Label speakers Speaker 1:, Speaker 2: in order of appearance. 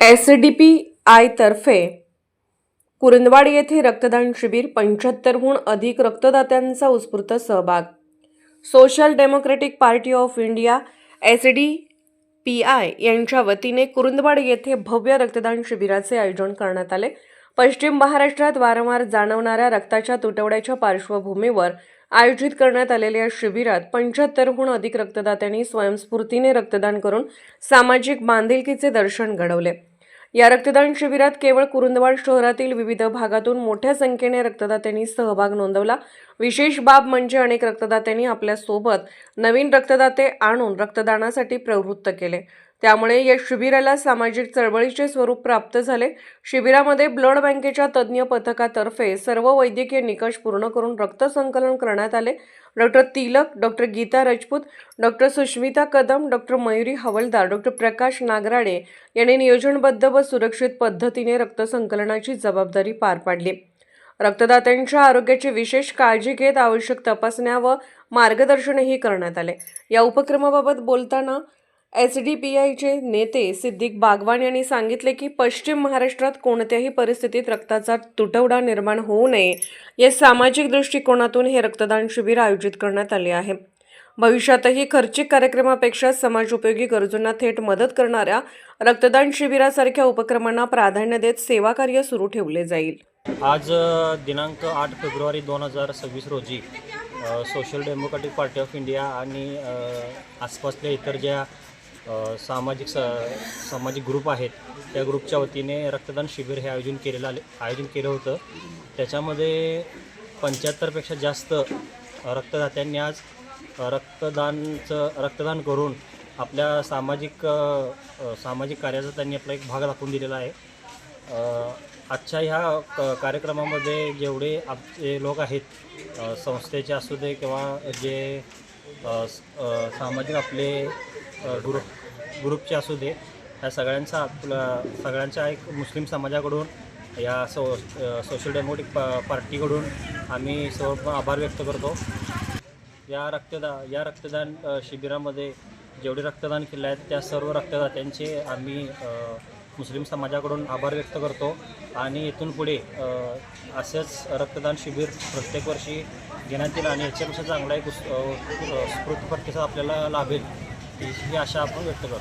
Speaker 1: SDPI तर्फे कुरुंदवाड येथे रक्तदान शिबिर 75हून अधिक रक्तदात्यांचा उत्स्फूर्त सहभाग. Social democratic party of India SDPI यांच्या वतीने कुरुंदवाड येथे भव्य रक्तदान शिबिराचे आयोजन करण्यात आले. पश्चिम महाराष्ट्रात वारंवार जाणवणाऱ्या रक्ताच्या तुटवड्याच्या पार्श्वभूमीवर आयोजित करण्यात आलेल्या या शिबिरात 75हून अधिक रक्तदात्यांनी स्वयंस्फूर्तीने रक्तदान करून सामाजिक बांधिलकीचे दर्शन घडवले. या रक्तदान शिबिरात केवळ कुरुंदवाड शहरातील विविध भागातून मोठ्या संख्येने रक्तदात्यांनी सहभाग नोंदवला. विशेष बाब म्हणजे अनेक रक्तदात्यांनी आपल्या सोबत नवीन रक्तदाते आणून रक्तदानासाठी प्रवृत्त केले. त्यामुळे या शिबिराला सामाजिक चळवळीचे स्वरूप प्राप्त झाले. शिबिरामध्ये ब्लड बँकेच्या तज्ज्ञ पथकातर्फे सर्व वैद्यकीय निकष पूर्ण करून रक्त संकलन करण्यात आले. Doctor Tilak, doctor Geeta Rajput, doctor Sushmita Kadam, doctor Mayuri Havaldar, doctor Prakash Nagrade यांनी नियोजनबद्ध व सुरक्षित पद्धतीने रक्त संकलनाची जबाबदारी पार पाडली. रक्तदात्यांच्या आरोग्याची विशेष काळजी घेत आवश्यक तपासण्या व मार्गदर्शनही करण्यात आले. या उपक्रमाबाबत बोलताना SDPIचे नेते सिद्दीक बागवान यांनी सांगितले की पश्चिम महाराष्ट्रात कोणत्याही परिस्थितीत रक्ताचा तुटवडा निर्माण होऊ नये या सामाजिक दृष्टिकोनातून हे रक्तदान शिबिर आयोजित करण्यात आले आहे. भविष्यातही खर्चिक कार्यक्रमापेक्षा समाजोपयोगी गरजूंना थेट मदत करणाऱ्या रक्तदान शिबिरासारख्या उपक्रमांना प्राधान्य देत सेवाकार्य सुरू ठेवले जाईल.
Speaker 2: आज दिनांक 8 फेब्रुवारी 2026 रोजी social democratic party of India आणि आसपासच्या इतर ज्या सामाजिक ग्रुप आहेत त्या ग्रुपच्या वतीने रक्तदान शिबिर हे आयोजन केलं होतं. त्याच्यामध्ये 75पेक्षा जास्त रक्तदात्यांनी आज रक्तदान करून आपल्या सामाजिक कार्याचा त्यांनी आपला एक भाग दाखवून दिलेला आहे. आजच्या ह्या कार्यक्रमामध्ये जेवढे आपले लोक आहेत संस्थेचे असू दे किंवा जे सामाजिक आपले ग्रुपचे असू दे, ह्या सगळ्यांचा एक मुस्लिम समाजाकडून या सोशल डेमोक्रेटिक पार्टीकडून आम्ही सर्व आभार व्यक्त करतो. या रक्तदान शिबिरामध्ये जेवढे रक्तदान केले आहेत त्या सर्व रक्तदात्यांचे आम्ही मुस्लिम समाजाकडून आभार व्यक्त करतो आणि इथून पुढे असेच रक्तदान शिबिर प्रत्येक वर्षी घेण्यात येईल आणि याच्यापेक्षा चांगला एक स्फूर्त प्रतिसाद आपल्याला लाभेल ही आशा आपण व्यक्त करतो.